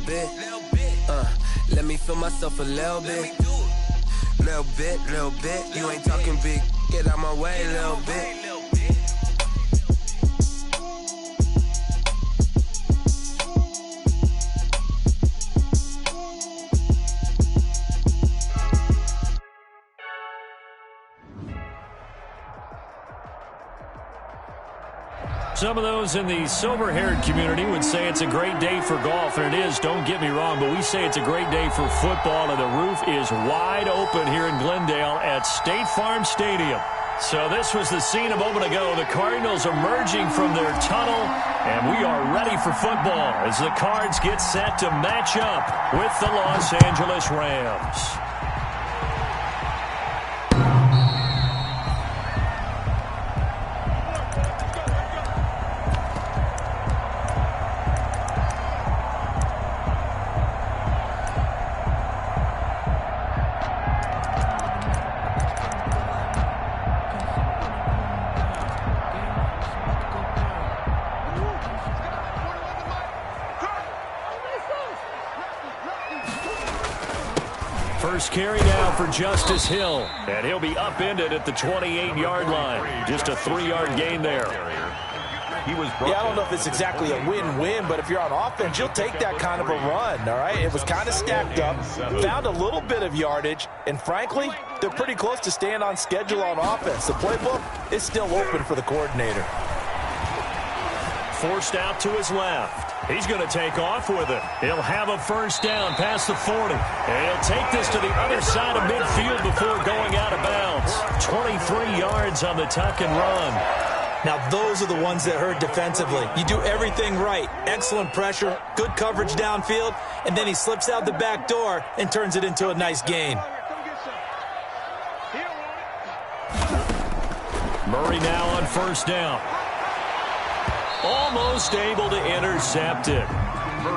bit. Let me feel myself a little bit. Little bit. You ain't talking big. Get out my way, little bit. Some of those in the silver-haired community would say it's a great day for golf, and it is, don't get me wrong, but we say it's a great day for football, and the roof is wide open here in Glendale at State Farm Stadium. So this was the scene a moment ago. The Cardinals emerging from their tunnel, and we are ready for football as the Cards get set to match up with the Los Angeles Rams. First carry now for Justice Hill, and he'll be upended at the 28-yard line. Just a 3-yard gain there. Yeah, I don't know if it's exactly a win-win, but if you're on offense, you'll take that kind of a run, all right? It was kind of stacked up, found a little bit of yardage, and frankly, they're pretty close to staying on schedule on offense. The playbook is still open for the coordinator. Forced out to his left. He's going to take off with it. He'll have a first down past the 40. And he'll take this to the other side of midfield before going out of bounds. 23 yards on the tuck and run. Now, those are the ones that hurt defensively. You do everything right. Excellent pressure, good coverage downfield, and then he slips out the back door and turns it into a nice gain. Murray now on first down. Almost able to intercept it.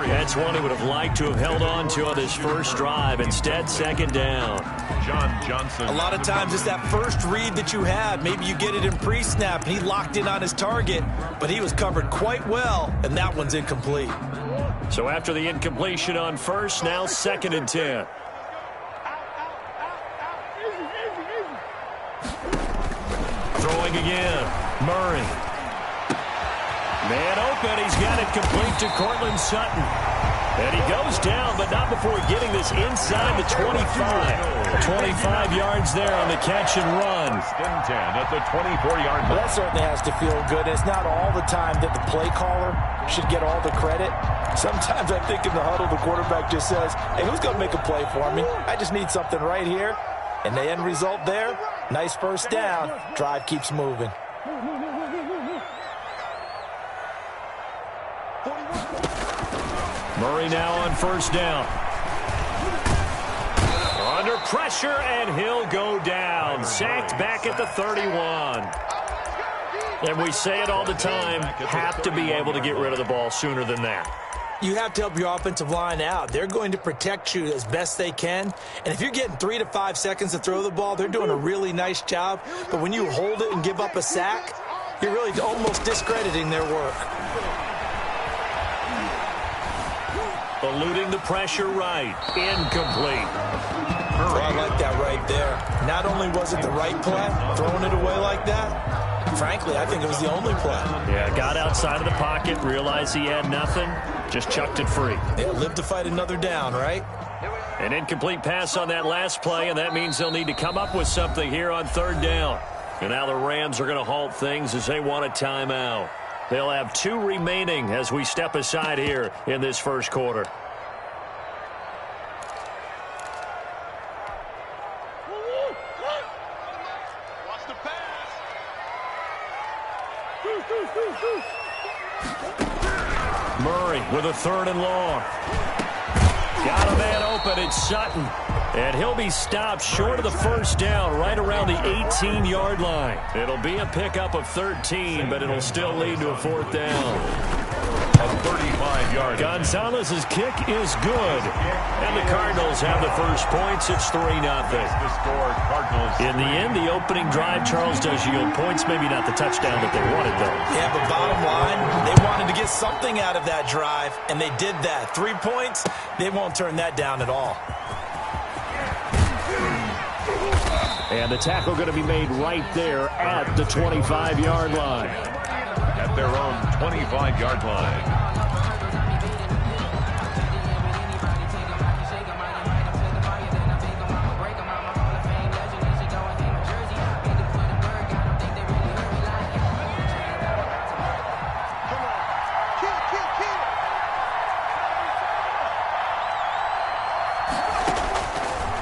That's one he would have liked to have held on to on this first drive. Instead, second down. John Johnson. A lot of times it's that first read that you had. Maybe you get it in pre-snap, and he locked in on his target, but he was covered quite well, and that one's incomplete. So after the incompletion on first, now second and 10. Throwing again. Murray. Man open, he's got it complete to Cortland Sutton. And he goes down, but not before getting this inside the 25. 25 yards there on the catch and run. Spin 10 at the 24-yard line. Well, that certainly has to feel good. It's not all the time that the play caller should get all the credit. Sometimes I think in the huddle, the quarterback just says, hey, who's going to make a play for me? I just need something right here. And the end result there, nice first down. Drive keeps moving. Murray now on first down. Under pressure, and he'll go down. Sacked back at the 31. And we say it all the time, have to be able to get rid of the ball sooner than that. You have to help your offensive line out. They're going to protect you as best they can. And if you're getting 3 to 5 seconds to throw the ball, they're doing a really nice job. But when you hold it and give up a sack, you're really almost discrediting their work. Eluding the pressure right. Incomplete. Oh, I like that right there. Not only was it the right play, throwing it away like that, frankly, I think it was the only play. Yeah, got outside of the pocket, realized he had nothing, just chucked it free. Yeah, live to fight another down, right? An incomplete pass on that last play, and that means they'll need to come up with something here on third down. And now the Rams are going to halt things as they want a timeout. They'll have 2 remaining as we step aside here in this first quarter. Murray with a 3rd and long. Got a man open. It's Sutton. And he'll be stopped short of the first down right around the 18-yard line. It'll be a pickup of 13, but it'll still lead to a 4th down. A 35-yard. Gonzalez's kick is good. And the Cardinals have the first points. It's 3-0. The score, Cardinals. In the end, the opening drive, Charles, does yield points. Maybe not the touchdown that they wanted, though. Yeah, but bottom line, they wanted to get something out of that drive, and they did that. 3 points, they won't turn that down at all. And the tackle going to be made right there at the 25-yard line. At their own 25-yard line.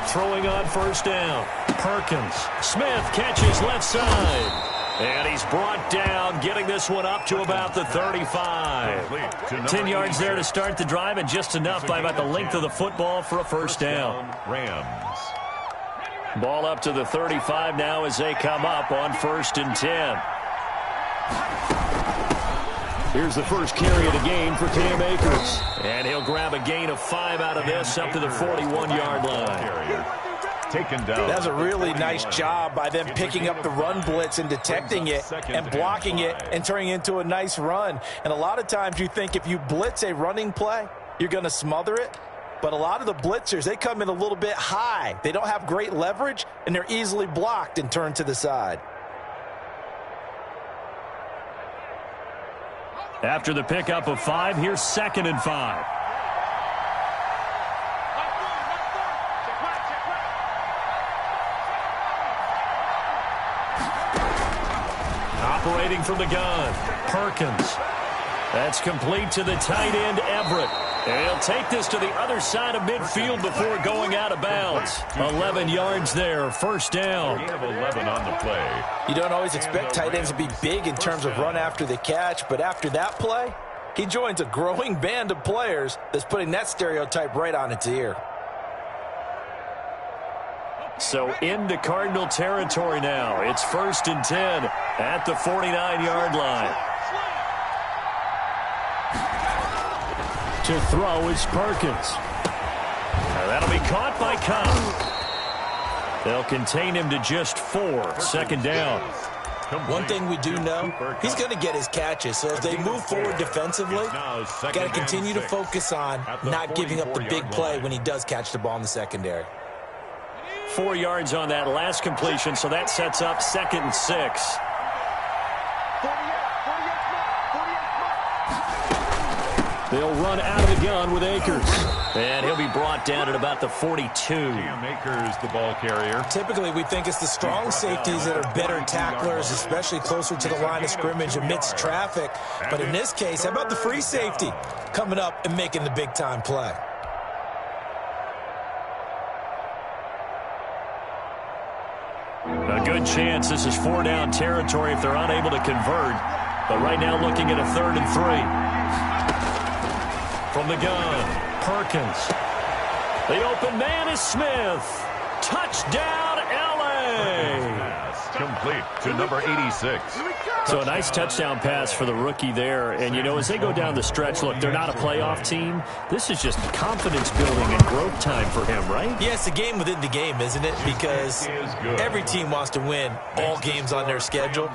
Throwing on first down. Perkins. Smith catches left side. And he's brought down, getting this one up to about the 35. 10 yards there to start the drive, and just enough by about the length of the football for a first down. Rams. Ball up to the 35 now as they come up on 1st and 10. Here's the first carry of the game for Cam Akers. And he'll grab a gain of 5 out of this up to the 41-yard line. Taken down. That's a really nice job by them picking up the run blitz and detecting it and blocking it and turning it into a nice run. And a lot of times you think if you blitz a running play, you're going to smother it. But a lot of the blitzers, they come in a little bit high. They don't have great leverage, and they're easily blocked and turned to the side. After the pickup of 5, here's 2nd and 5. Operating from the gun, Perkins. That's complete to the tight end, Everett. And he'll take this to the other side of midfield before going out of bounds. 11 yards there, first down. We have 11 on the play. You don't always expect tight ends to be big in terms of run after the catch, but after that play, he joins a growing band of players that's putting that stereotype right on its ear. So into Cardinal territory now. It's 1st and 10 at the 49-yard line. To throw is Perkins. Now that'll be caught by Cobb. They'll contain him to just 4. 2nd down. One thing we do know, he's going to get his catches. So as they move forward defensively, got to continue to focus on not giving up the big play when he does catch the ball in the secondary. 4 yards on that last completion, so that sets up 2nd and 6. They'll run out of the gun with Akers. And he'll be brought down at about the 42. Cam Akers, the ball carrier. Typically, we think it's the strong safeties that are better tacklers, especially closer to the line of scrimmage amidst traffic. But in this case, how about the free safety coming up and making the big-time play? A good chance this is 4-down territory if they're unable to convert. But right now looking at a 3rd and 3. From the gun, Perkins. The open man is Smith. Touchdown, L.A. Complete to number 86. So a nice touchdown pass for the rookie there. And, you know, as they go down the stretch, look, they're not a playoff team. This is just confidence building and growth time for him, right? Yeah, it's a game within the game, isn't it? Because every team wants to win all games on their schedule.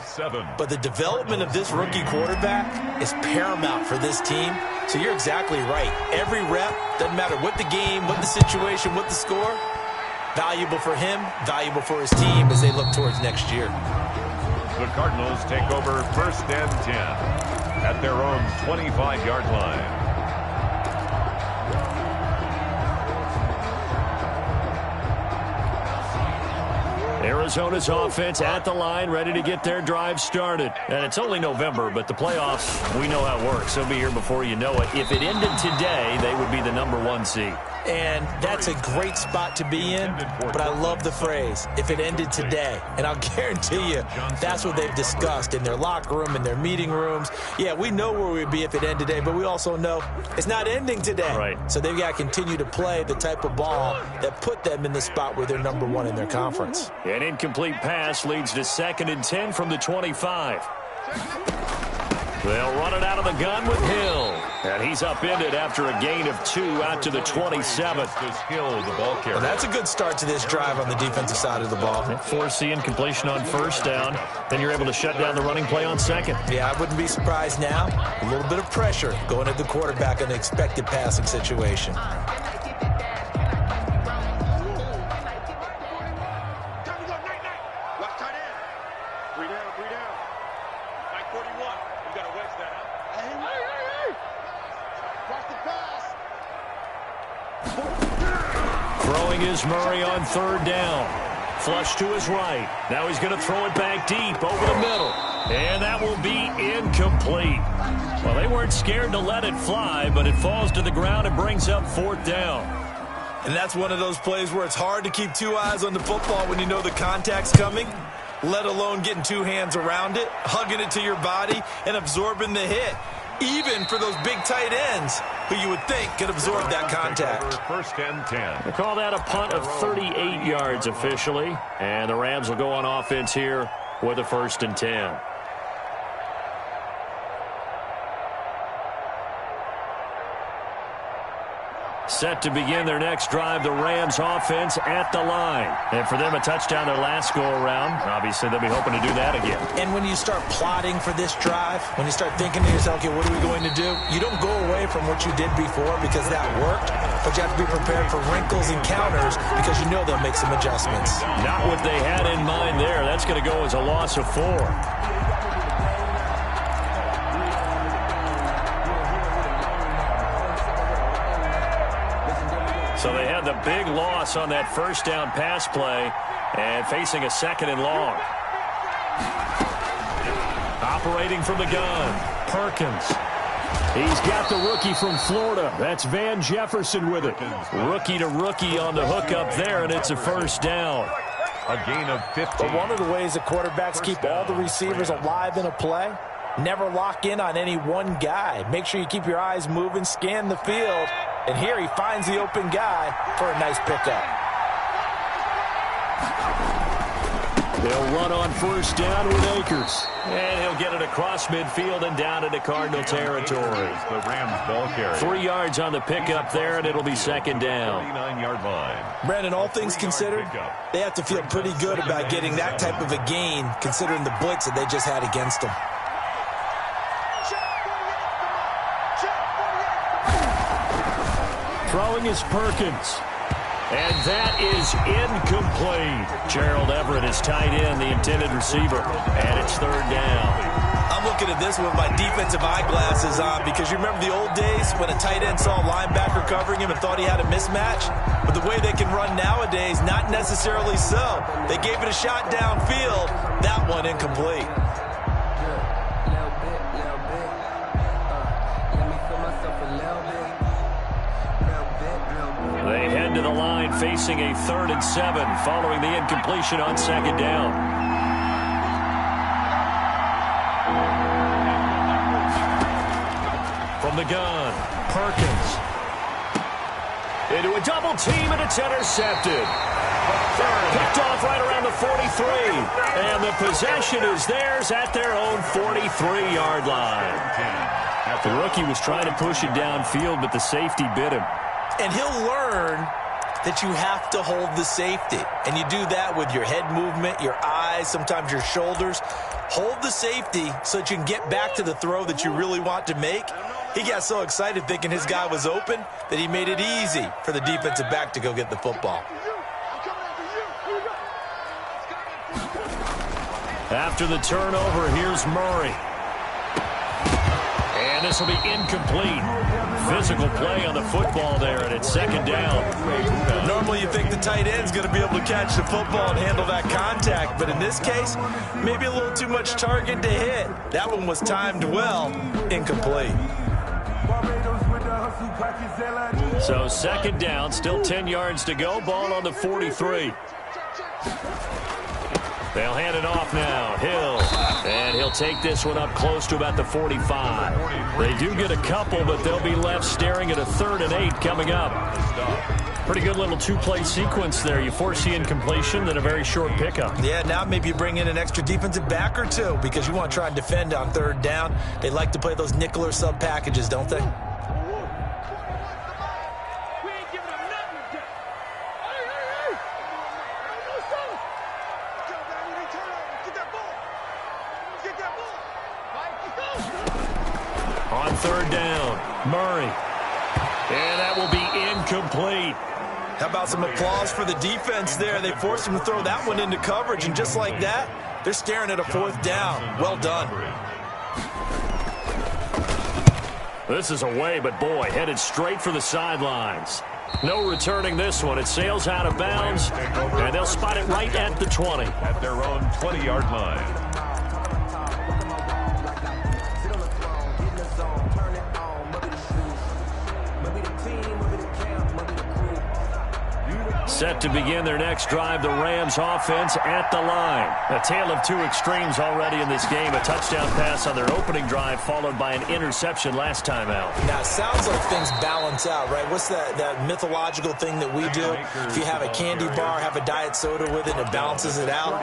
But the development of this rookie quarterback is paramount for this team. So you're exactly right. Every rep, doesn't matter what the game, what the situation, what the score, valuable for him, valuable for his team as they look towards next year. The Cardinals take over 1st and 10 at their own 25-yard line. Arizona's offense at the line, ready to get their drive started. And it's only November, but the playoffs, we know how it works. They'll be here before you know it. If it ended today, they would be the number 1 seed. And that's a great spot to be in, but I love the phrase, if it ended today. And I'll guarantee you, that's what they've discussed in their locker room, in their meeting rooms. Yeah, we know where we'd be if it ended today, but we also know it's not ending today. Right. So they've got to continue to play the type of ball that put them in the spot where they're number 1 in their conference. An incomplete pass leads to 2nd and 10 from the 25. They'll run it out of the gun with Hill. And he's upended after a gain of 2 out to the 27th. Hill, the ball carrier. Well, that's a good start to this drive on the defensive side of the ball. Forcing incompletion on first down. Then you're able to shut down the running play on second. Yeah, I wouldn't be surprised now. A little bit of pressure going at the quarterback in an expected passing situation. Throwing is Murray on third down. Flush to his right. Now he's going to throw it back deep over the middle. And that will be incomplete. Well, they weren't scared to let it fly, but it falls to the ground and brings up fourth down. And that's one of those plays where it's hard to keep 2 eyes on the football when you know the contact's coming, let alone getting 2 hands around it, hugging it to your body, and absorbing the hit. Even for those big tight ends who you would think could absorb that contact. First and 10. They call that a punt of 38 yards officially. And the Rams will go on offense here with a 1st and 10. Set to begin their next drive, the Rams offense at the line. And for them, a touchdown their last go-around. Obviously, they'll be hoping to do that again. And when you start plotting for this drive, when you start thinking to yourself, okay, what are we going to do? You don't go away from what you did before because that worked, but you have to be prepared for wrinkles and counters because you know they'll make some adjustments. Not what they had in mind there. That's going to go as a loss of 4. So they had the big loss on that first down pass play and facing a 2nd and long. Operating from the gun, Perkins. He's got the rookie from Florida. That's Van Jefferson with it. Rookie to rookie on the hook up there, and it's a 1st down. A gain of 15. But one of the ways the quarterbacks keep all the receivers alive in a play, never lock in on any one guy. Make sure you keep your eyes moving, scan the field. And here he finds the open guy for a nice pickup. They'll run on 1st down with Akers. And he'll get it across midfield and down into Cardinal territory. The Rams ball carrier. 3 yards on the pickup there, and it'll be 2nd down. 39-yard line. Brandon, all things considered, they have to feel pretty good about getting that type of a gain considering the blitz that they just had against them. Throwing is Perkins. And that is incomplete. Gerald Everett is tight end, the intended receiver. And it's 3rd down. I'm looking at this with my defensive eyeglasses on because you remember the old days when a tight end saw a linebacker covering him and thought he had a mismatch? But the way they can run nowadays, not necessarily so. They gave it a shot downfield. That one incomplete. They head to the line facing a 3rd and 7 following the incompletion on 2nd down. From the gun, Perkins. Into a double team, and it's intercepted. Picked off right around the 43. And the possession is theirs at their own 43-yard line. The rookie was trying to push it downfield, but the safety bit him. And he'll learn that you have to hold the safety. And you do that with your head movement, your eyes, sometimes your shoulders. Hold the safety so that you can get back to the throw that you really want to make. He got so excited thinking his guy was open that he made it easy for the defensive back to go get the football. After the turnover, here's Murray. And this will be incomplete. Physical play on the football there, and it's 2nd down. Normally you think the tight end's going to be able to catch the football and handle that contact, but in this case, maybe a little too much target to hit. That one was timed well, incomplete. So 2nd down, still 10 yards to go, ball on the 43. They'll hand it off now. Hill. And he'll take this one up close to about the 45. They do get a couple, but they'll be left staring at a 3rd and 8 coming up. Pretty good little two-play sequence there. You force the incompletion, then a very short pickup. Yeah, now maybe you bring in an extra defensive back or two because you want to try and defend on 3rd down. They like to play those nickel or sub packages, don't they? On 3rd down, Murray. And that will be incomplete. How about some applause for the defense there? They forced him to throw that one into coverage, and just like that, they're staring at a 4th down. Well done. This is away, but boy, headed straight for the sidelines. No returning this one. It sails out of bounds, and they'll spot it right at the 20. At their own 20-yard line. Set to begin their next drive, the Rams offense at the line. A tale of two extremes already in this game. A touchdown pass on their opening drive followed by an interception last time out. Now, it sounds like things balance out, right? What's that mythological thing that we do? If you have a candy bar, have a diet soda with it, and it balances it out.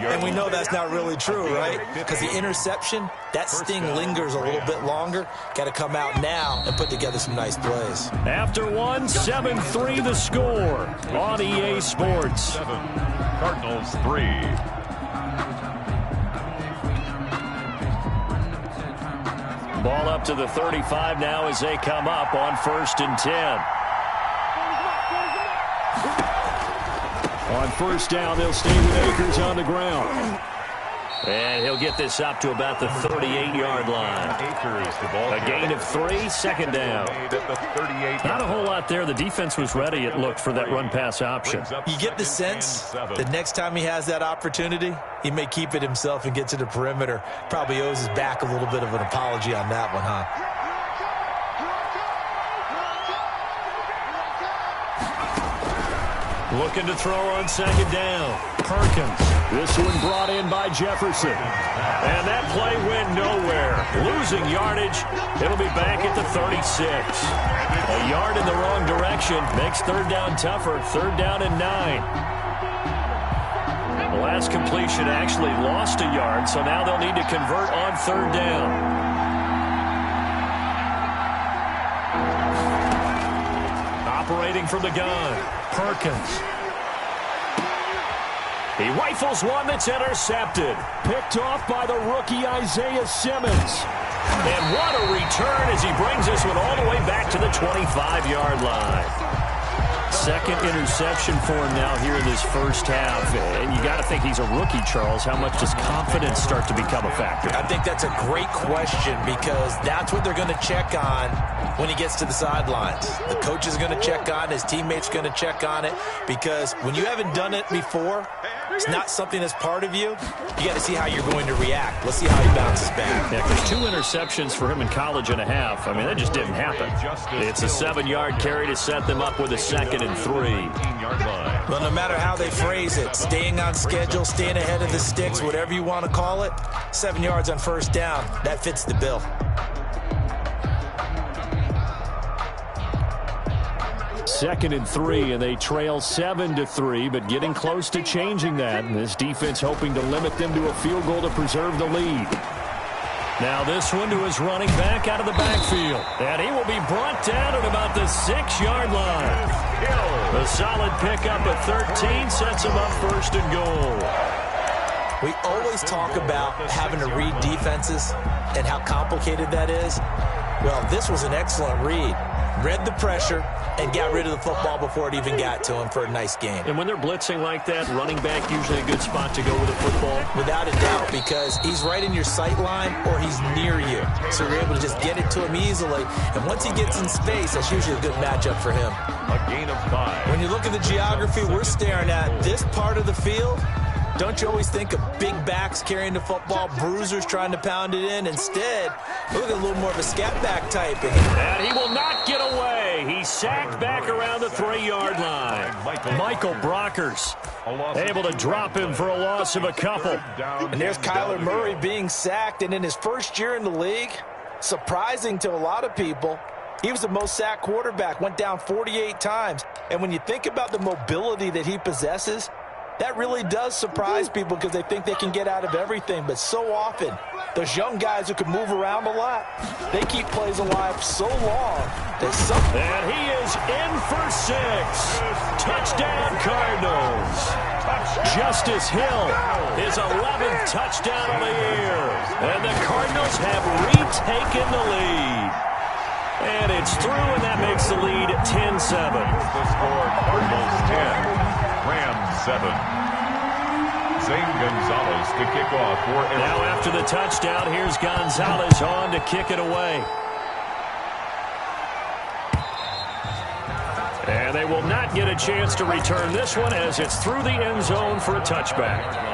And we know that's not really true, right? Because the interception, that sting lingers a little bit longer. Got to come out now and put together some nice plays. After one, 7-3 the score on EA Sports. 7, Cardinals 3. Ball up to the 35 now as they come up on 1st and 10. On 1st down, they'll stay with Akers on the ground. And he'll get this up to about the 38-yard line. A gain of 3, 2nd down. Not a whole lot there. The defense was ready, it looked, for that run-pass option. You get the sense that next time he has that opportunity, he may keep it himself and get to the perimeter. Probably owes his back a little bit of an apology on that one, huh? Looking to throw on 2nd down. Perkins. This one brought in by Jefferson. And that play went nowhere. Losing yardage. It'll be back at the 36. A yard in the wrong direction makes 3rd down tougher. 3rd down and 9. The last completion actually lost a yard, so now they'll need to convert on 3rd down. Operating from the gun, Perkins. He rifles one that's intercepted. Picked off by the rookie Isaiah Simmons. And what a return as he brings this one all the way back to the 25-yard line. 2nd interception for him now here in this 1st half. And you got to think he's a rookie, Charles. How much does confidence start to become a factor? I think that's a great question because that's what they're going to check on when he gets to the sidelines. The coach is going to check on it. His teammates going to check on it because when you haven't done it before, it's not something that's part of you. You got to see how you're going to react. Let's see how he bounces back. Yeah, because 2 interceptions for him in college and a half. I mean, that just didn't happen. It's a 7-yard carry to set them up with a 2nd and 3. Well, no matter how they phrase it, staying on schedule, staying ahead of the sticks, whatever you want to call it, 7 yards on 1st down, that fits the bill. 2nd and 3, and they trail 7-3, but getting close to changing that. And this defense hoping to limit them to a field goal to preserve the lead. Now this one to his running back out of the backfield. And he will be brought down at about the 6-yard line. A solid pickup at 13 sets him up 1st and goal. We always talk about having to read defenses and how complicated that is. Well, this was an excellent read. Read the pressure and got rid of the football before it even got to him for a nice game. And when they're blitzing like that, running back usually a good spot to go with the football? Without a doubt, because he's right in your sight line or he's near you. So you're able to just get it to him easily. And once he gets in space, that's usually a good matchup for him. A gain of 5. When you look at the geography we're staring at, this part of the field, don't you always think of big backs carrying the football, bruisers trying to pound it in? Instead, look at a little more of a scat back type. And he will not get away. He's sacked back around the 3-yard line. Michael Brockers able to drop him for a loss of a couple. And there's Kyler Murray being sacked, and in his first year in the league, surprising to a lot of people, he was the most sacked quarterback, went down 48 times. And when you think about the mobility that he possesses, that really does surprise people because they think they can get out of everything. But so often, those young guys who can move around a lot, they keep plays alive so long that some... And he is in for 6. Touchdown, Cardinals. Justice Hill, his 11th touchdown of the year. And the Cardinals have retaken the lead. And it's through, and that makes the lead 10-7. The score, Cardinals 10, Rams 7. Zane Gonzalez to kick off for Arizona. Now after the touchdown, here's Gonzalez on to kick it away. And they will not get a chance to return this one as it's through the end zone for a touchback.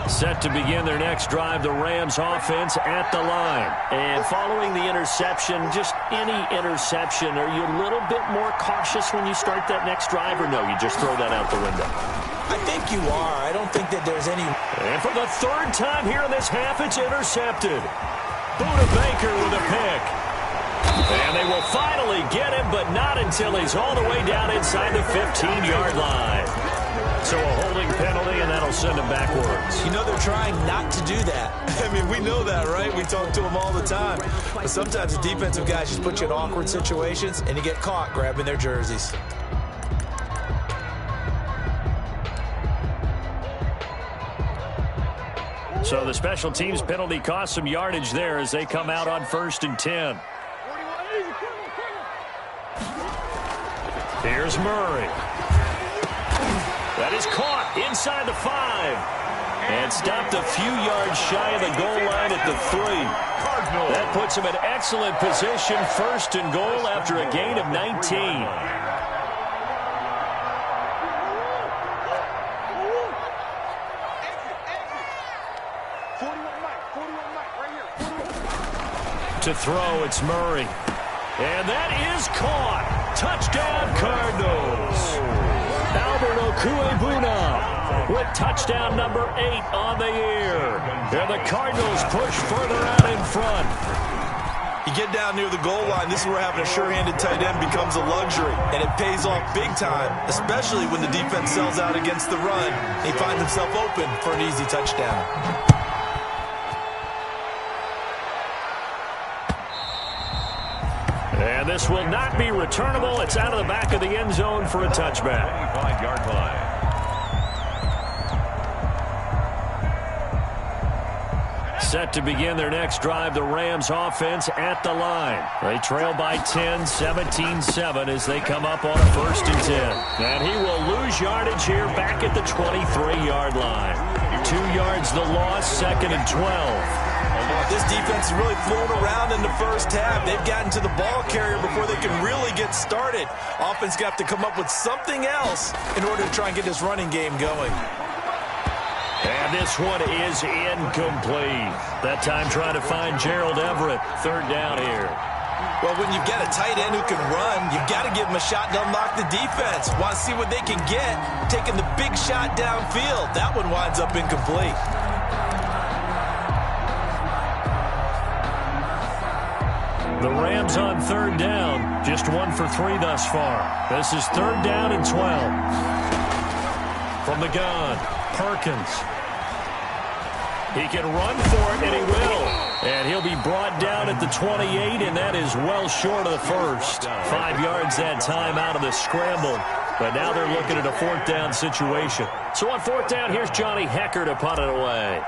Set to begin their next drive, the Rams offense at the line. And following the interception, just any interception, are you a little bit more cautious when you start that next drive, or no, you just throw that out the window? I think you are. I don't think that there's any... And for the 3rd time here in this half, it's intercepted. Buda Baker with a pick. And they will finally get him, but not until he's all the way down inside the 15-yard line. So a holding penalty, and that'll send him backwards. You know they're trying not to do that. I mean, we know that, right? We talk to them all the time. But sometimes the defensive guys just put you in awkward situations, and you get caught grabbing their jerseys. So the special teams penalty cost some yardage there as they come out on 1st and 10. Here's Murray. That is caught inside the 5. And stopped a few yards shy of the goal line at the 3. That puts him in excellent position, 1st and goal after a gain of 19. To throw, it's Murray. And that is caught. Touchdown, Cardinals. Albert Okuebuna with touchdown number 8 on the year. And the Cardinals push further out in front. You get down near the goal line, this is where having a sure-handed tight end becomes a luxury. And it pays off big time, especially when the defense sells out against the run. He finds himself open for an easy touchdown. And this will not be returnable. It's out of the back of the end zone for a touchback. 25-yard line. Set to begin their next drive, the Rams offense at the line. They trail by 10, 17-7 as they come up on a 1st and 10. And he will lose yardage here back at the 23-yard line. 2 yards the loss, 2nd and 12. This defense is really fooling around in the first half. They've gotten to the ball carrier before they can really get started. Offense got to come up with something else in order to try and get this running game going. And this one is incomplete. That time trying to find Gerald Everett. 3rd down here. Well, when you've got a tight end who can run, you've got to give him a shot to unlock the defense. Want to see what they can get, taking the big shot downfield. That one winds up incomplete. The Rams on 3rd down, just 1 for 3 thus far. This is 3rd down and 12. From the gun, Perkins. He can run for it, and he will. And he'll be brought down at the 28, and that is well short of the 1st. 5 yards that time out of the scramble. But now they're looking at a 4th down situation. So on 4th down, here's Johnny Hecker to punt it away.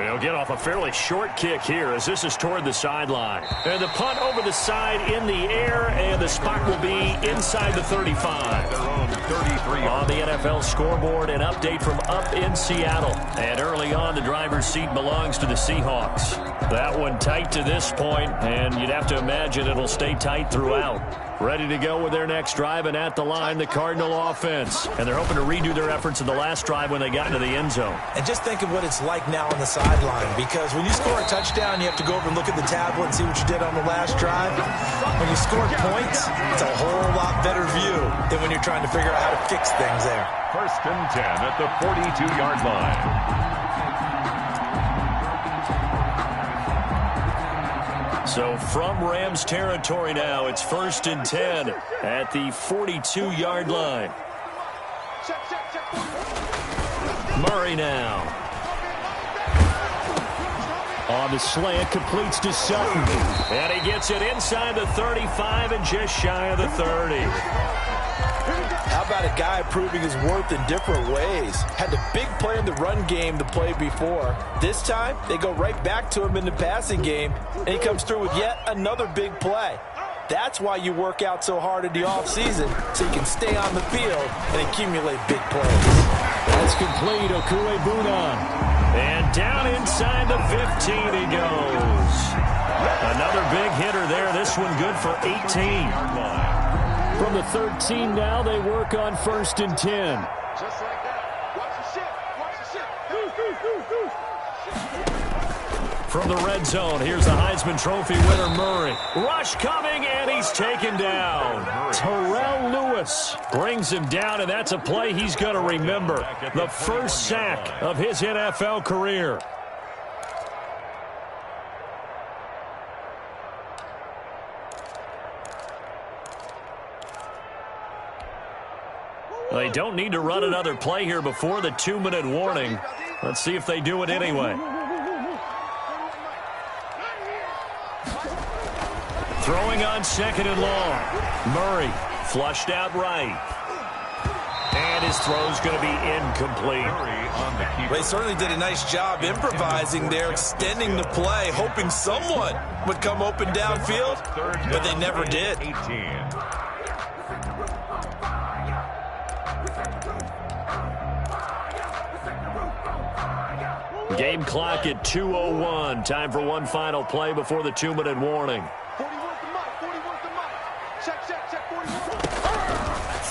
He'll get off a fairly short kick here as this is toward the sideline. And the punt over the side in the air, and the spot will be inside the 35. On the NFL scoreboard, an update from up in Seattle. And early on, the driver's seat belongs to the Seahawks. That one tight to this point, and you'd have to imagine it'll stay tight throughout. Ready to go with their next drive, and at the line, the Cardinal offense. And they're hoping to redo their efforts in the last drive when they got into the end zone. And just think of what it's like now on the sideline, because when you score a touchdown, you have to go over and look at the tablet and see what you did on the last drive. When you score points, it's a whole lot better view than when you're trying to figure out how to fix things there. 1st and 10 at the 42-yard line. So from Rams territory now, it's 1st and 10 at the 42-yard line. Murray now. On the slant, completes to Sutton. And he gets it inside the 35 and just shy of the 30. How about a guy proving his worth in different ways? Had the big play in the run game the play before. This time, they go right back to him in the passing game, and he comes through with yet another big play. That's why you work out so hard in the offseason, so you can stay on the field and accumulate big plays. That's complete, Okue-Bunan. And down inside the 15 he goes. Another big hitter there. This one good for 18. From the 13 now, they work on 1st and 10. Just like that. Watch the shit. From the red zone, here's the Heisman Trophy winner, Murray. Rush coming, and he's taken down. Terrell Lewis brings him down, and that's a play he's going to remember. The first sack of his NFL career. They don't need to run another play here before the 2-minute warning. Let's see if they do it anyway. Throwing on 2nd and long. Murray flushed out right. And his throw's going to be incomplete. They certainly did a nice job improvising there, extending the play, hoping someone would come open downfield, but they never did. 18. Game clock at 2:01. Time for one final play before the 2-minute warning.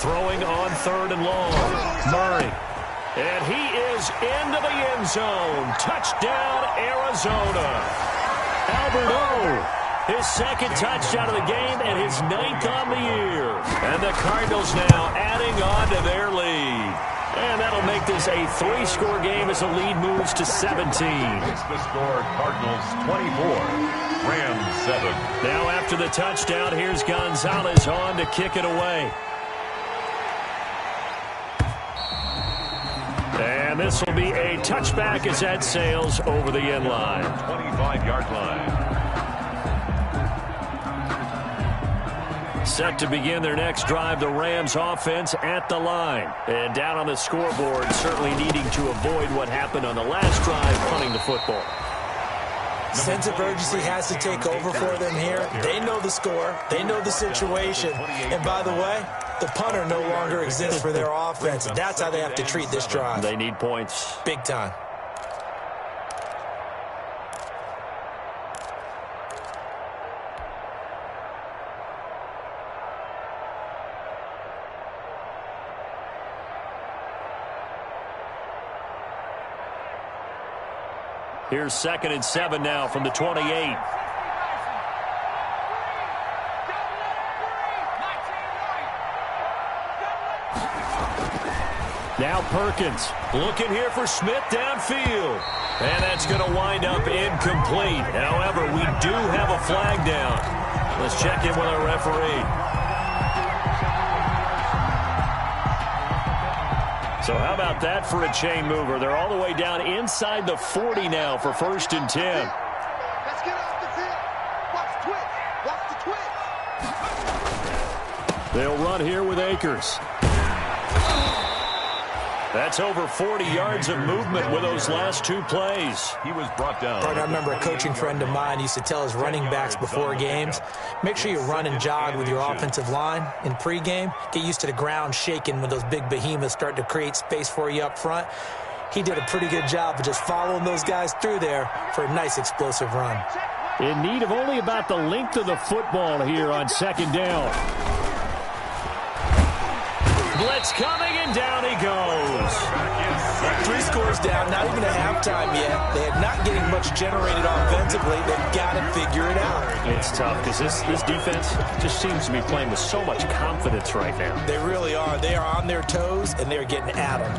Throwing on 3rd and long. Murray. And he is into the end zone. Touchdown, Arizona. Albert O, his 2nd touchdown of the game and his 9th on the year. And the Cardinals now adding on to their lead. And that'll make this a 3-score game as the lead moves to 17. It's the score, Cardinals 24, Rams 7. Now after the touchdown, here's Gonzalez on to kick it away. And this will be a touchback as that sails over the end line. 25-yard line. Set to begin their next drive, the Rams offense at the line. And down on the scoreboard, certainly needing to avoid what happened on the last drive, punting the football. Sense of urgency has to take over for them here. They know the score. They know the situation. And by the way, the punter no longer exists for their offense. That's how they have to treat this drive. They need points. Big time. Here's 2nd and 7 now from the 28. Now Perkins looking here for Smith downfield. And that's going to wind up incomplete. However, we do have a flag down. Let's check in with our referee. So how about that for a chain mover? They're all the way down inside the 40 now for 1st and 10. Let's get off the field. Watch the twitch. Watch the twitch. They'll run here with Akers. That's over 40 yards of movement with those last 2 plays. He was brought down. I remember a coaching friend of mine used to tell his running backs before games, make sure you run and jog with your offensive line in pregame. Get used to the ground shaking when those big behemoths start to create space for you up front. He did a pretty good job of just following those guys through there for a nice explosive run. In need of only about the length of the football here on 2nd down. blitz coming, and down he goes. 3 scores down, not even at halftime yet. They are not getting much generated offensively. They've got to figure it out. It's tough because this defense just seems to be playing with so much confidence right now. They really are. They are on their toes, and they're getting at them.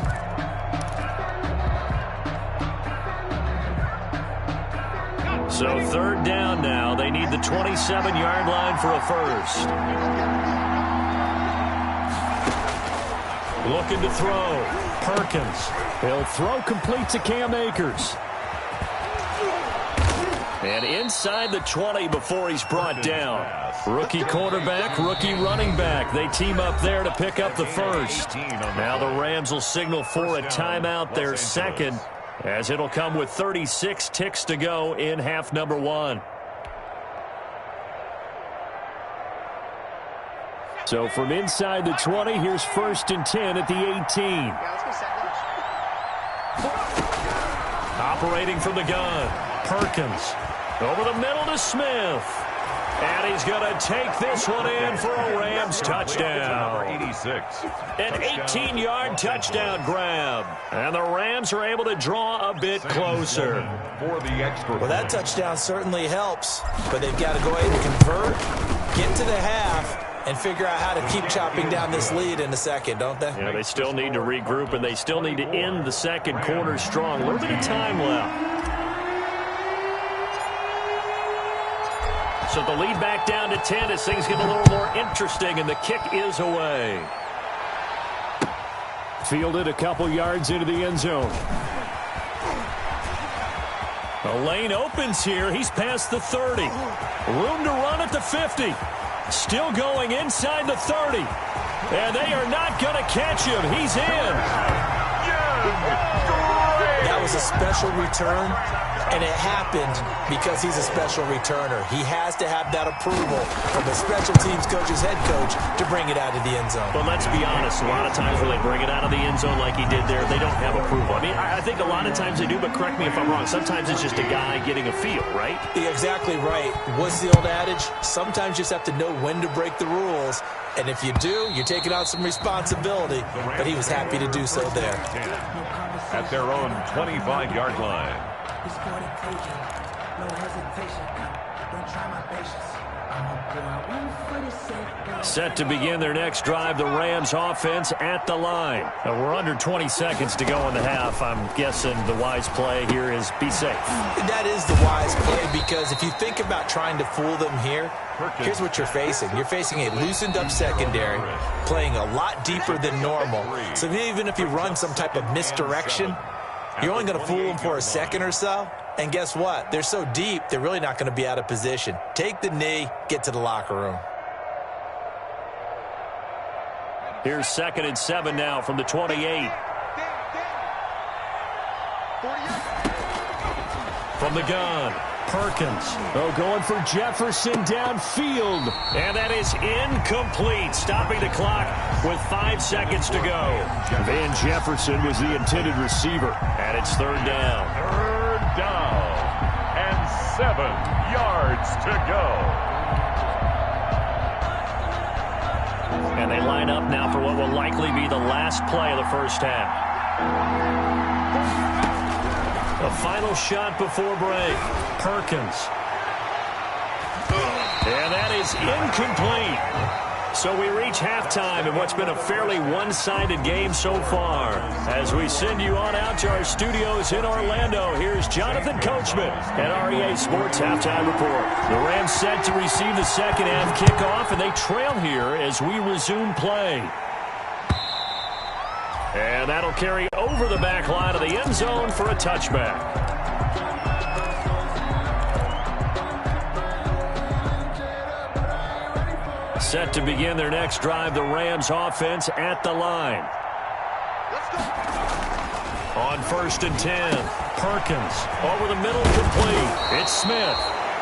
So 3rd down now. They need the 27-yard line for a first. Looking to throw. Perkins. He'll throw complete to Cam Akers. And inside the 20 before he's brought down. Rookie quarterback, rookie running back. They team up there to pick up the first. Now the Rams will signal for a timeout, their second, as it'll come with 36 ticks to go in half number 1. So from inside the 20, here's 1st and 10 at the 18. Operating from the gun, Perkins. Over the middle to Smith. And he's going to take this one in for a Rams touchdown. An 18-yard touchdown grab. And the Rams are able to draw a bit closer. Well, that touchdown certainly helps, but they've got to go ahead and convert, get to the half, and figure out how to keep chopping down this lead in the second, don't they? Yeah, they still need to regroup, and they still need to end the second quarter strong. A little bit of time left. So the lead back down to 10 as things get a little more interesting, and the kick is away. Fielded a couple yards into the end zone. The lane opens here. He's past the 30. Room to run at the 50. Still going inside the 30. And they are not going to catch him. He's in. That was a special return, and it happened because he's a special returner. He has to have that approval from the special teams coach's head coach to bring it out of the end zone. But let's be honest, a lot of times when they bring it out of the end zone like he did there, they don't have approval. I mean, I think a lot of times they do, but correct me if I'm wrong. Sometimes it's just a guy getting a feel, right? You're exactly right. What's the old adage? Sometimes you just have to know when to break the rules. And if you do, you're taking on some responsibility. But he was happy to do so there. At their own 25-yard line. Set to begin their next drive, the Rams offense at the line. We're under 20 seconds to go in the half. I'm guessing the wise play here is be safe. That is the wise play, because if you think about trying to fool them here, here's what you're facing. You're facing a loosened up secondary, playing a lot deeper than normal. So even if you run some type of misdirection, you're only going to fool them for a second or so. And guess what? They're so deep, they're really not going to be out of position. Take the knee, get to the locker room. Here's 2nd and 7 now from the 28. From the gun, Perkins. Oh, going for Jefferson downfield. And that is incomplete. Stopping the clock with 5 seconds to go. Van Jefferson was the intended receiver. And it's 3rd down. 3rd down. And 7 yards to go. And they line up now for what will likely be the last play of the first half. The final shot before break. Perkins. And that is incomplete. So we reach halftime in what's been a fairly one-sided game so far. As we send you on out to our studios in Orlando, here's Jonathan Coachman at REA Sports Halftime Report. The Rams set to receive the second half kickoff, and they trail here as we resume play. And that'll carry over the back line of the end zone for a touchback. Set to begin their next drive, the Rams offense at the line. On 1st and 10, Perkins over the middle, complete. It's Smith.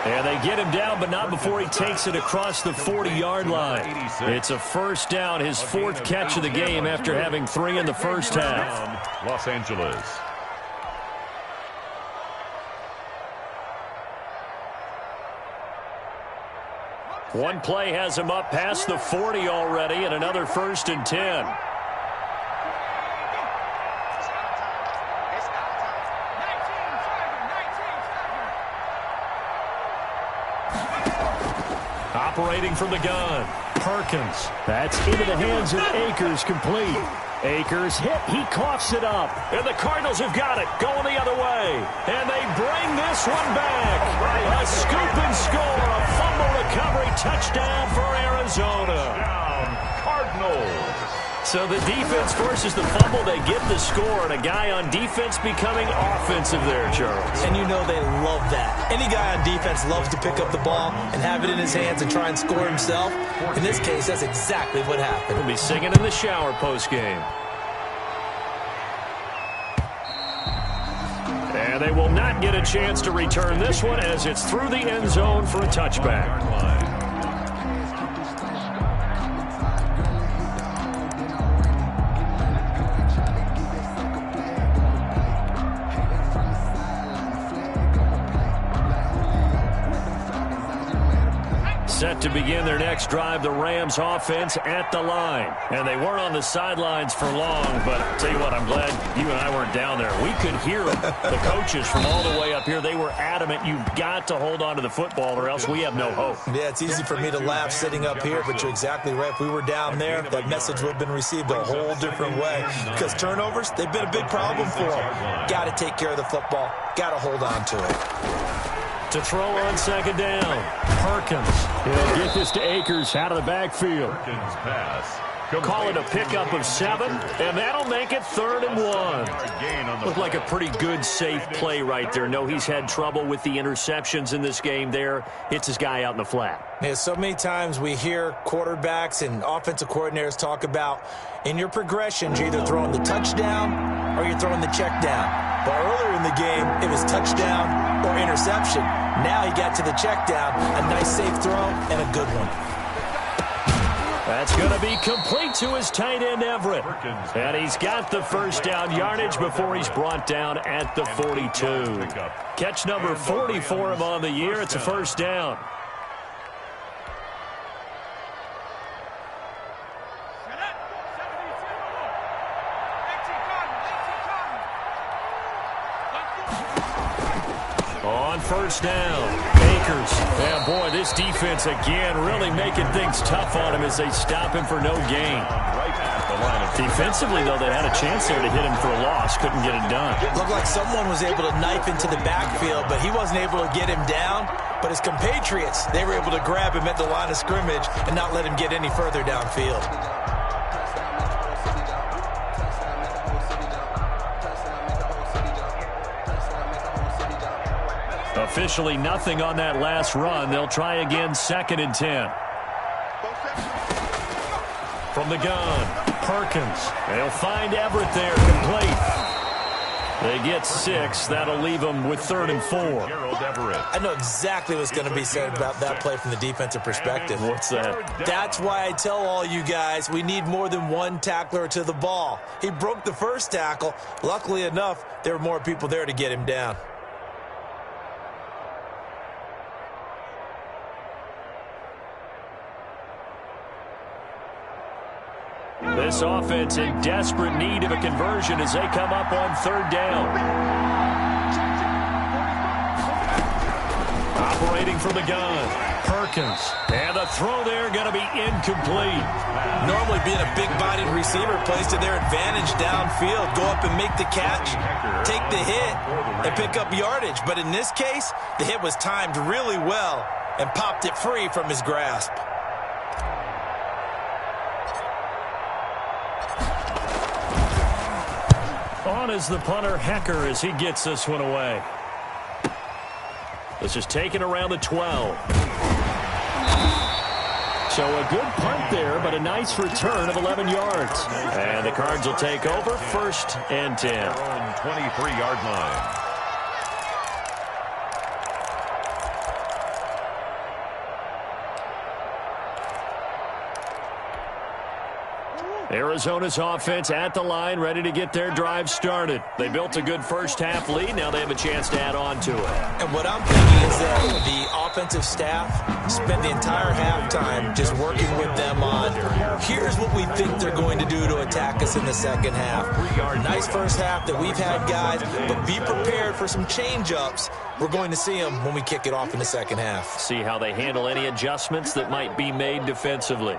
And they get him down, but not before he takes it across the 40-yard line. It's a first down, his 4th catch of the game after having 3 in the first half. Los Angeles. One play has him up past the 40 already, and another 1st and 10. Operating from the gun, Perkins. That's into the hands of Akers, complete. Akers hit, he coughs it up. And the Cardinals have got it, going the other way. And they bring this one back. A scoop and score, a fumble recovery, touchdown for Arizona. Touchdown, Cardinals. So the defense forces the fumble, they get the score, and a guy on defense becoming offensive there, Charles. And you know they love that. Any guy on defense loves to pick up the ball and have it in his hands and try and score himself. In this case, that's exactly what happened. He'll be singing in the shower postgame. And they will not get a chance to return this one as it's through the end zone for a touchback. Set to begin their next drive, the Rams offense at the line. And they weren't on the sidelines for long, but I'll tell you what, I'm glad you and I weren't down there. We could hear them. The coaches from all the way up here, they were adamant, you've got to hold on to the football or else we have no hope. Yeah, it's easy for me to laugh sitting up here, but you're exactly right. If we were down there, that message would have been received a whole different way. Because turnovers, they've been a big problem for them. Got to take care of the football. Got to hold on to it. To throw on second down, Perkins. He'll get this to Akers out of the backfield. Perkins pass. Call it a pickup of 7, and that'll make it 3rd and 1. Looked like a pretty good, safe play right there. No, he's had trouble with the interceptions in this game there. Hits his guy out in the flat. Yeah, so many times we hear quarterbacks and offensive coordinators talk about in your progressions, you're either throwing the touchdown or you're throwing the check down. But earlier in the game, it was touchdown or interception. Now he got to the check down, a nice safe throw and a good one. That's going to be complete to his tight end, Everett. And he's got the first down yardage before he's brought down at the 42. Catch number 40 for him on the year. It's a first down. On first down, Akers. And boy, this defense again really making things tough on him as they stop him for no gain. Defensively, though, they had a chance there to hit him for a loss. Couldn't get it done. Looked like someone was able to knife into the backfield, but he wasn't able to get him down. But his compatriots, they were able to grab him at the line of scrimmage and not let him get any further downfield. Officially nothing on that last run. They'll try again, 2nd and 10. From the gun, Perkins. They'll find Everett there, complete. They get 6. That'll leave them with 3rd and 4. I know exactly what's going to be said about that play from the defensive perspective. What's that? That's why I tell all you guys we need more than one tackler to the ball. He broke the first tackle. Luckily enough, there were more people there to get him down. This offense in desperate need of a conversion as they come up on 3rd down. Operating from the gun, Perkins. And the throw there going to be incomplete. Normally being a big-bodied receiver plays to their advantage downfield. Go up and make the catch, take the hit, and pick up yardage. But in this case, the hit was timed really well and popped it free from his grasp. On is the punter, Hecker, as he gets this one away. This is taken around the 12. So a good punt there, but a nice return of 11 yards. And the Cards will take over, 1st and 10. 23-yard line. Arizona's offense at the line, ready to get their drive started. They built a good first-half lead. Now they have a chance to add on to it. And what I'm thinking is that the offensive staff spent the entire halftime just working with them on, here's what we think they're going to do to attack us in the second half. Nice first half that we've had, guys, but be prepared for some change-ups. We're going to see them when we kick it off in the second half. See how they handle any adjustments that might be made defensively.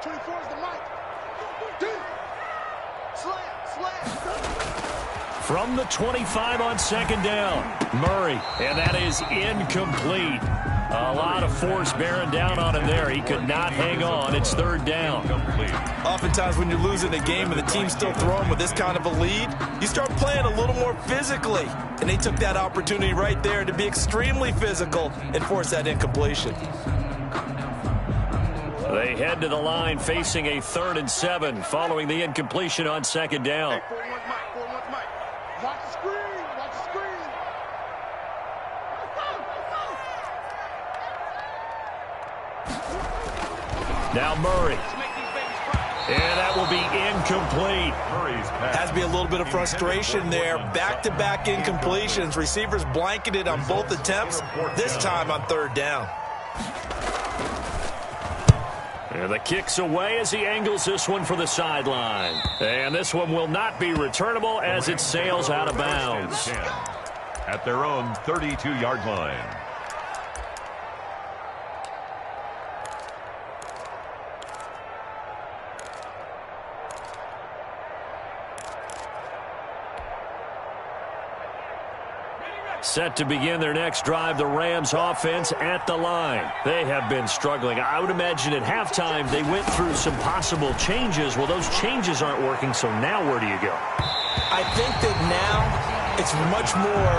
24 is the mic. Dude. Slam. From the 25 on second down, Murray, and that is incomplete. A lot of force bearing down on him there. He could not hang on. It's third down. Oftentimes when you're losing a game and the team's still throwing with this kind of a lead, you start playing a little more physically. And they took that opportunity right there to be extremely physical and force that incompletion. They head to the line facing a 3rd and 7 following the incompletion on second down. Hey, 4-1 mic. Watch the screen. Now Murray. And that will be incomplete. Has to be a little bit of frustration there. Back-to-back incompletions. Receivers blanketed on both attempts, this time on third down. And the kick's away as he angles this one for the sideline. And this one will not be returnable as it sails out of bounds. At their own 32-yard line. Set to begin their next drive, the Rams offense at the line. They have been struggling. I would imagine at halftime they went through some possible changes. Well, those changes aren't working, so now where do you go? I think that now it's much more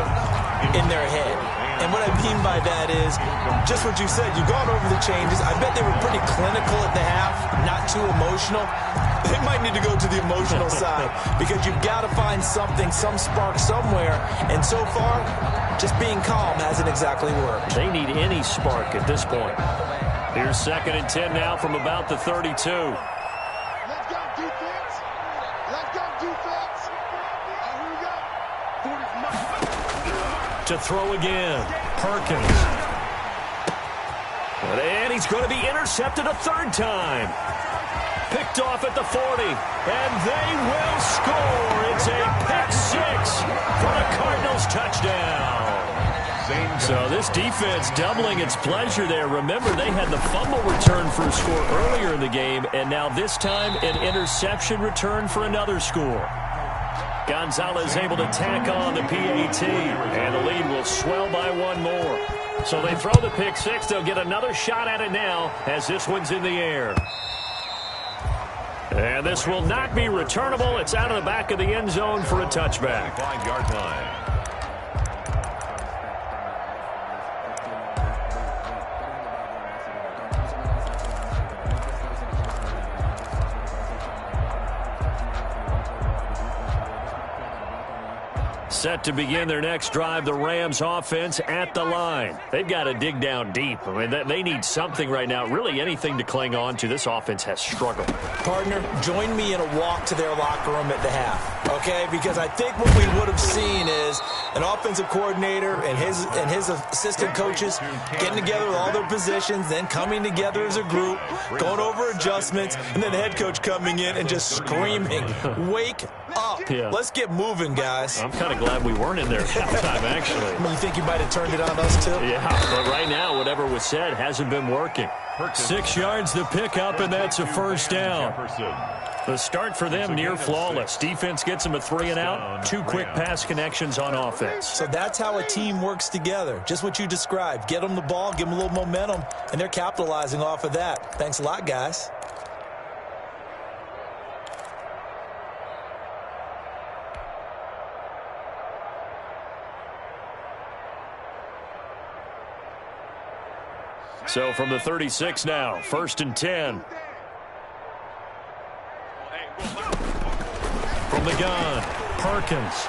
in their head. And what I mean by that is just what you said. You've gone over the changes. I bet they were pretty clinical at the half, not too emotional. They might need to go to the emotional side because you've got to find something, some spark somewhere. And so far, just being calm hasn't exactly worked. They need any spark at this point. Here's 2nd and 10 now from about the 32. Let's go, defense. Here we go. 40's mic. To throw again, Perkins. And he's going to be intercepted a 3rd time. Picked off at the 40, and they will score. It's a pick 6 for the Cardinals touchdown. So this defense doubling its pleasure there. Remember, they had the fumble return for a score earlier in the game, and now this time an interception return for another score. Gonzalez able to tack on the PAT, and the lead will swell by one more. So they throw the pick 6. They'll get another shot at it now as this one's in the air. And this will not be returnable. It's out of the back of the end zone for a touchback. 5-yard line. Set to begin their next drive, the Rams offense at the line. They've got to dig down deep. I mean, they need something right now, really anything to cling on to. This offense has struggled. Partner, join me in a walk to their locker room at the half, okay? Because I think what we would have seen is an offensive coordinator and his assistant coaches getting together with all their positions, then coming together as a group, going over adjustments, and then the head coach coming in and just screaming, wake up. Yeah. Let's get moving, guys. I'm kind of glad we weren't in there at halftime, actually. You think you might have turned it on us, too? Yeah, but right now, whatever was said hasn't been working. 6 yards the pickup, and that's a first down. The start for them near flawless. Defense gets them a 3 and out. 2 quick pass connections on offense. So that's how a team works together. Just what you described. Get them the ball, give them a little momentum, and they're capitalizing off of that. Thanks a lot, guys. So from the 36 now, 1st and 10. From the gun, Perkins.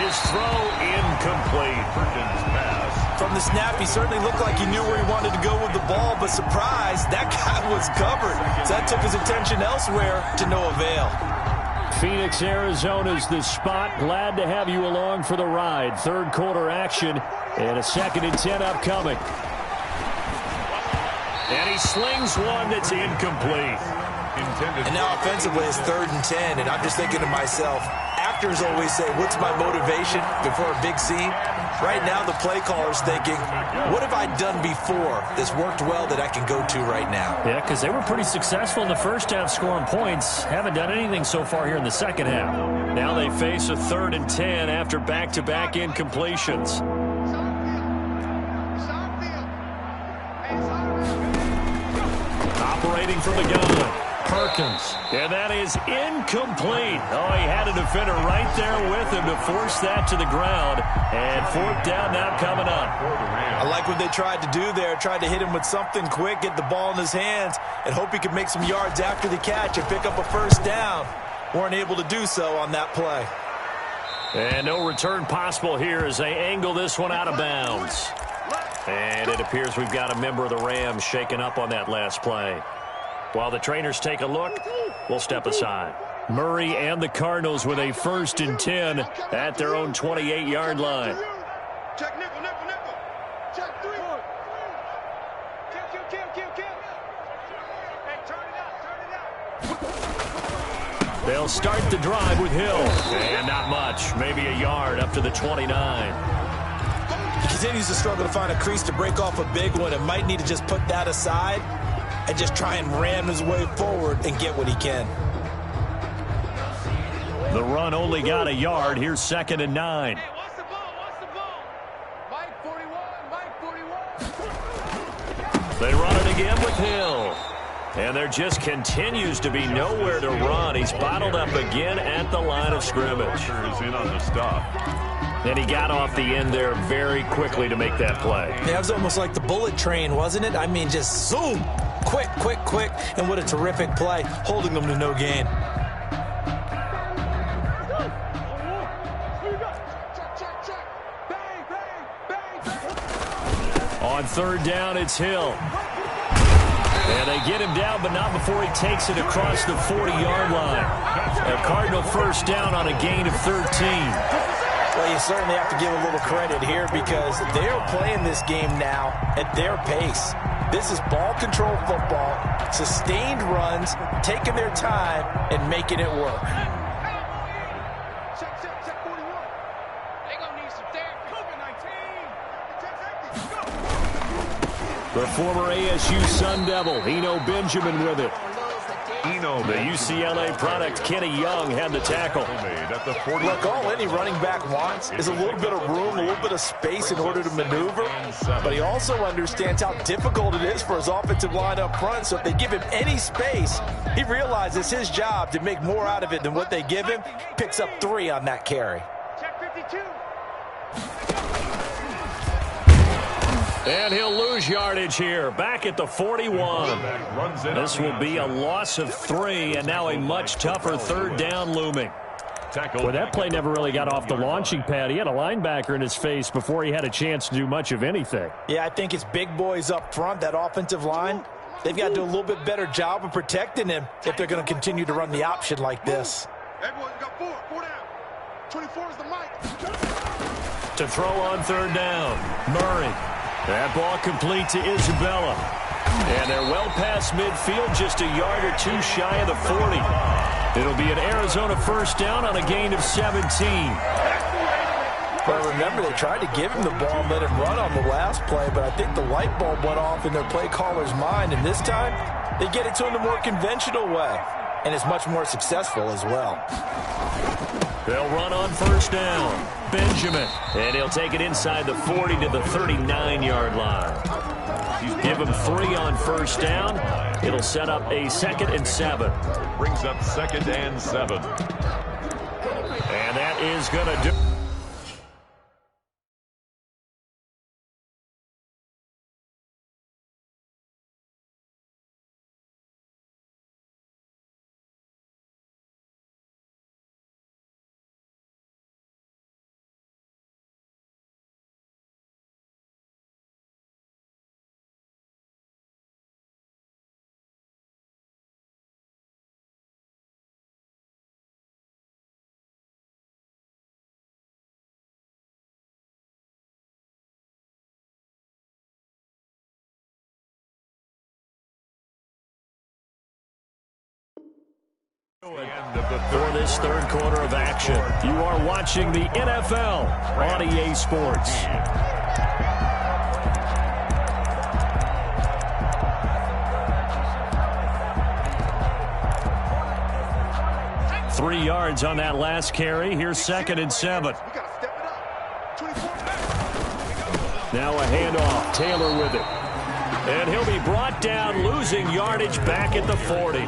His throw incomplete. Perkins' pass From the snap, he certainly looked like he knew where he wanted to go with the ball, but surprise, that guy was covered. So that took his attention elsewhere to no avail. Phoenix, Arizona's the spot. Glad to have you along for the ride. Third quarter action and a 2nd and 10 upcoming. And he slings one that's incomplete. And now offensively it's 3rd and 10, and I'm just thinking to myself, actors always say, what's my motivation before a big scene? Right now the play caller's thinking, what have I done before that's worked well that I can go to right now? Yeah, because they were pretty successful in the first half scoring points. Haven't done anything so far here in the second half. Now they face a 3rd and 10 after back-to-back incompletions. Operating from the gun. Perkins. And that is incomplete. Oh, he had a defender right there with him to force that to the ground. And 4th down now coming up. I like what they tried to do there. Tried to hit him with something quick, get the ball in his hands, and hope he could make some yards after the catch and pick up a 1st down. Weren't able to do so on that play. And no return possible here as they angle this one out of bounds. And it appears we've got a member of the Rams shaken up on that last play. While the trainers take a look, we'll step aside. Murray and the Cardinals with a 1st and 10 at their own 28-yard line. Check nickel, nickel, nickel. Check 3. Kill. Hey, turn it out. They'll start the drive with Hill. And not much, maybe a yard up to the 29. He continues to struggle to find a crease to break off a big one and might need to just put that aside and just try and ram his way forward and get what he can. The run only got a yard. Here's 2nd and 9. Hey, what's the ball? Mike 41. They run it again with Hill. And there just continues to be nowhere to run. He's bottled up again at the line of scrimmage. Is in on the stop. And he got off the end there very quickly to make that play. Yeah, it was almost like the bullet train, wasn't it? I mean, just zoom. Quick. And what a terrific play, holding them to no gain. Check. Bang. On 3rd down, it's Hill. And they get him down, but not before he takes it across the 40-yard line. A Cardinal 1st down on a gain of 13. Well, you certainly have to give a little credit here because they're playing this game now at their pace. This is ball control football, sustained runs, taking their time, and making it work. Check 41. They gonna need some therapy. COVID-19. The former ASU Sun Devil, Eno Benjamin with it. The UCLA product, Kenny Young, had the tackle. At the 40. Look, all any running back wants is a little bit of room, a little bit of space in order to maneuver. But he also understands how difficult it is for his offensive line up front. So if they give him any space, he realizes his job to make more out of it than what they give him. Picks up 3 on that carry. Check 52. And he'll lose yardage here, back at the 41. This will be a loss of 3, and now a much tougher 3rd down looming. Well, that play never really got off the launching pad. He had a linebacker in his face before he had a chance to do much of anything. Yeah, I think it's big boys up front, that offensive line. They've got to do a little bit better job of protecting him if they're going to continue to run the option like this. Hey, boys, we got 4 down. 24 is the mic. To throw on 3rd down, Murray. That ball complete to Isabella. And they're well past midfield, just a yard or 2 shy of the 40. It'll be an Arizona 1st down on a gain of 17. Well, remember, they tried to give him the ball and let him run on the last play, but I think the light bulb went off in their play caller's mind, and this time they get it to him the more conventional way, and it's much more successful as well. They'll run on 1st down. Benjamin. And he'll take it inside the 40 to the 39-yard line. Give him 3 on 1st down. It'll set up a 2nd and 7. Brings up 2nd and 7. And that is going to do For this third quarter of action, you are watching the NFL on EA Sports. Three yards on that last carry. Here's 2nd and 7. Now a handoff. Taylor with it. And he'll be brought down, losing yardage back at the 40.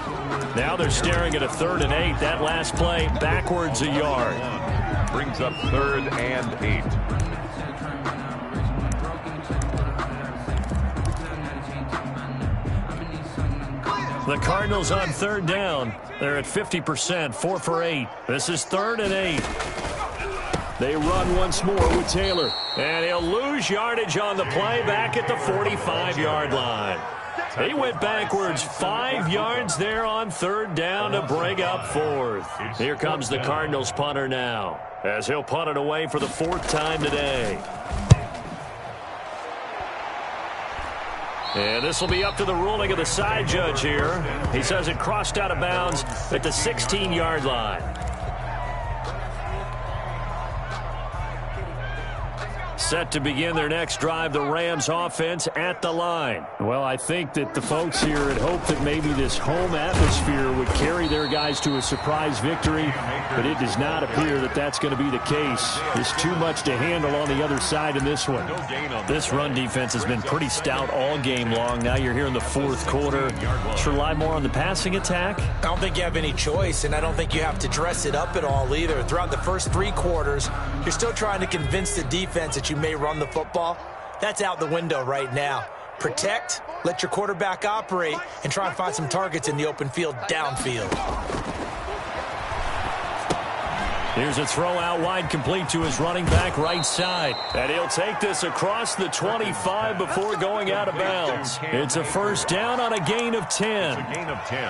Now they're staring at a 3rd and 8. That last play backwards a yard. Brings up 3rd and 8. The Cardinals on 3rd down. They're at 50%, 4 for 8. This is 3rd and 8. They run once more with Taylor. And he'll lose yardage on the play back at the 45-yard line. He went backwards 5 yards there on 3rd down to bring up 4th. Here comes the Cardinals punter now, as he'll punt it away for the 4th time today. And this will be up to the ruling of the side judge here. He says it crossed out of bounds at the 16-yard line. Set to begin their next drive, the Rams offense at the line. Well, I think that the folks here had hoped that maybe this home atmosphere would carry their guys to a surprise victory, but it does not appear that that's going to be the case. There's too much to handle on the other side in this one. This run defense has been pretty stout all game long. Now you're here in the 4th quarter. Should rely more on the passing attack? I don't think you have any choice, and I don't think you have to dress it up at all either. Throughout the first 3 quarters, you're still trying to convince the defense that you may run the football. That's out the window right now. Protect, let your quarterback operate, and try and find some targets in the open field downfield. Here's a throw out wide, complete to his running back right side. And he'll take this across the 25 before going out of bounds. It's a 1st down on a gain of 10.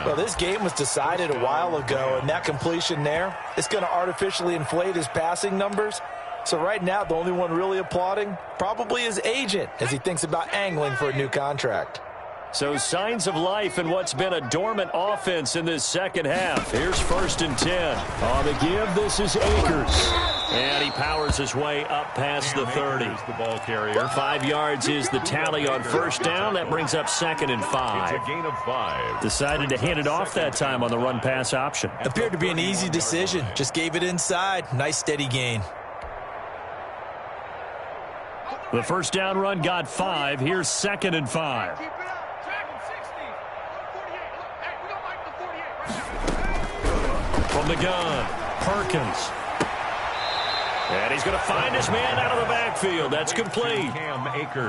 Well, this game was decided a while ago, and that completion there, it's going to artificially inflate his passing numbers. So right now, the only one really applauding probably his agent as he thinks about angling for a new contract. So signs of life in what's been a dormant offense in this second half. Here's 1st and 10. On the give, this is Akers. And he powers his way up past the 30. The ball carrier. 5 yards is the tally on 1st down. That brings up 2nd and 5. It's a gain of 5. Decided to hand it off that time on the run-pass option. Appeared to be an easy decision. Just gave it inside. Nice steady gain. The 1st down run got 5. Here's 2nd and 5. From the gun, Perkins. And he's going to find his man out of the backfield. That's complete.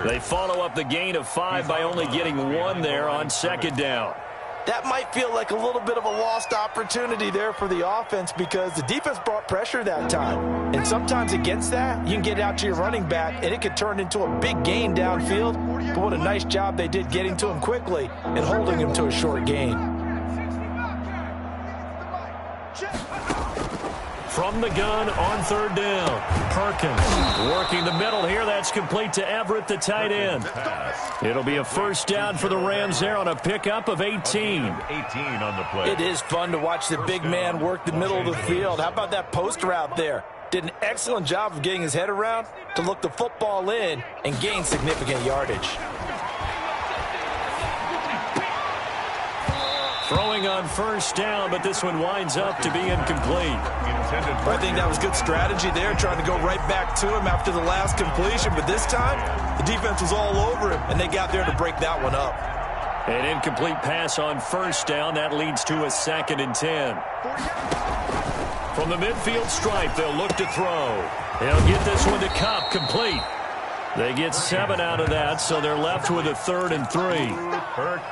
They follow up the gain of 5 by only getting 1 there on 2nd down. That might feel like a little bit of a lost opportunity there for the offense because the defense brought pressure that time. And sometimes against that, you can get out to your running back, and it could turn into a big gain downfield. But what a nice job they did getting to him quickly and holding him to a short gain. From the gun on 3rd down, Perkins working the middle here. That's complete to Everett, the tight end. It'll be a 1st down for the Rams there on a pickup of 18. 18 on the play. It is fun to watch the big man work the middle of the field. How about that post route there? Did an excellent job of getting his head around to look the football in and gain significant yardage. Throwing on 1st down, but this one winds up to be incomplete. I think that was good strategy there, trying to go right back to him after the last completion. But this time, the defense was all over him, and they got there to break that one up. An incomplete pass on 1st down. That leads to a 2nd and 10. From the midfield stripe, they'll look to throw. They'll get this one to Kupp, complete. They get 7 out of that, so they're left with a 3rd and 3.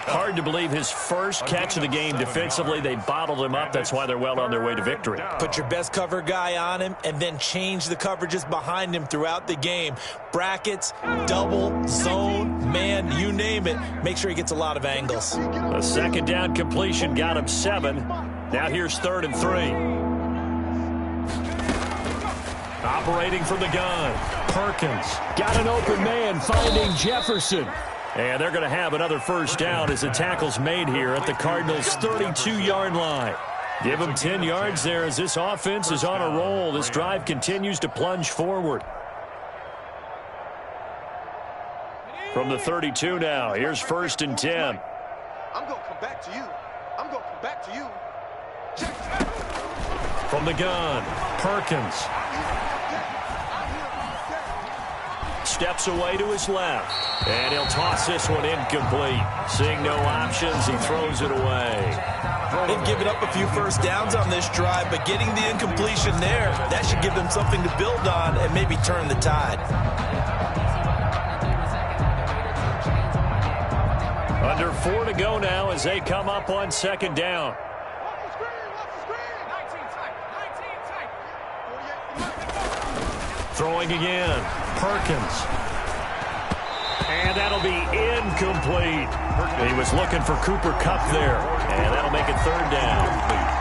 Hard to believe his first catch of the game defensively. They bottled him up. That's why they're well on their way to victory. Put your best cover guy on him and then change the coverages behind him throughout the game. Brackets, double, zone, man, you name it. Make sure he gets a lot of angles. A 2nd down completion got him 7. Now here's 3rd and 3. Operating from the gun, Perkins got an open man, finding Jefferson. And they're going to have another 1st down as the tackle's made here at the Cardinals' 32-yard line. Give him 10 yards there as this offense is on a roll. This drive continues to plunge forward. From the 32 now, here's 1st and 10. I'm going to come back to you. I'm going to come back to you. From the gun, Perkins. Steps away to his left. And he'll toss this one incomplete. Seeing no options, he throws it away. They've given up a few first downs on this drive, but getting the incompletion there, that should give them something to build on and maybe turn the tide. Under 4 to go now as they come up on 2nd down. Throwing again, Perkins. And that'll be incomplete. He was looking for Cooper Kupp there, and that'll make it 3rd down.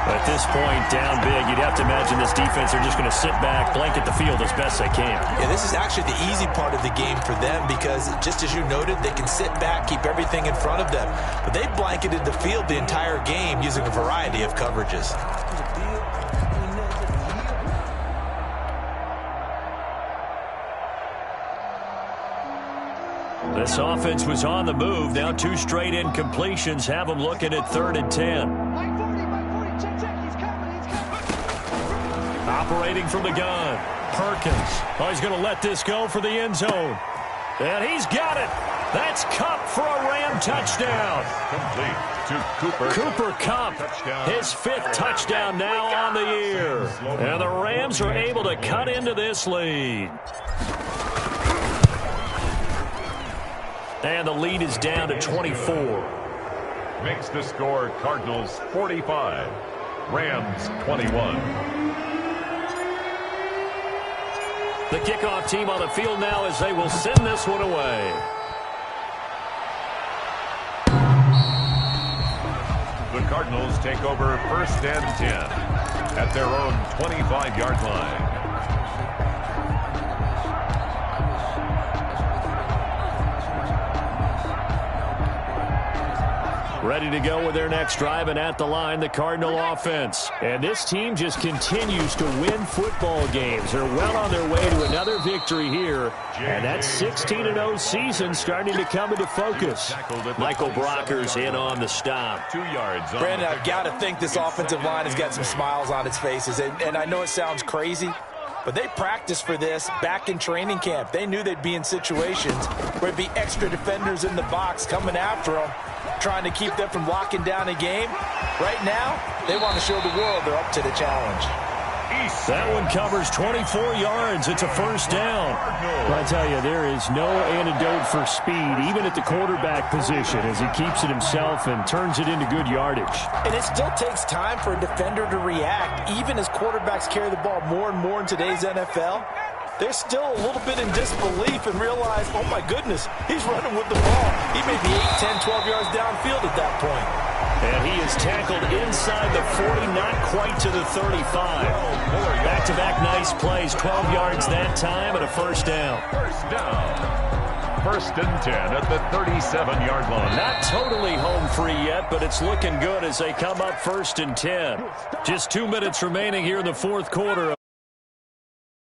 At this point, down big, you'd have to imagine this defense are just going to sit back, blanket the field as best they can. Yeah, this is actually the easy part of the game for them because, just as you noted, they can sit back, keep everything in front of them. But they blanketed the field the entire game using a variety of coverages. This offense was on the move. Now 2 straight incompletions have them looking at 3rd and 10. Operating from the gun, Perkins. Oh, he's going to let this go for the end zone. And he's got it. That's Kupp for a Ram touchdown. Complete to Cooper. Cooper Kupp, his 5th touchdown now on the year. And the Rams are able to cut into this lead. And the lead is down to 24. Makes the score Cardinals 45, Rams 21. The kickoff team on the field now as they will send this one away. The Cardinals take over 1st and 10 at their own 25-yard line. Ready to go with their next drive, and at the line, the Cardinal offense. And this team just continues to win football games. They're well on their way to another victory here. And that 16-0 season starting to come into focus. Michael Brocker's in on the stop. 2 yards. Brandon, I've got to think this offensive line has got some smiles on its faces. And I know it sounds crazy, but they practiced for this back in training camp. They knew they'd be in situations where there'd be extra defenders in the box coming after them, trying to keep them from locking down a game. Right now, they want to show the world they're up to the challenge. That one covers 24 yards. It's a 1st down. I tell you, there is no antidote for speed, even at the quarterback position, as he keeps it himself and turns it into good yardage. And it still takes time for a defender to react, even as quarterbacks carry the ball more and more in today's NFL. They're still a little bit in disbelief and realize, oh my goodness, he's running with the ball. He may be 8, 10, 12 yards downfield at that point. And he is tackled inside the 40, not quite to the 35. Back-to-back nice plays, 12 yards that time and a 1st down. 1st down. 1st and 10 at the 37-yard line. Not totally home free yet, but it's looking good as they come up 1st and 10. Just 2 minutes remaining here in the 4th quarter.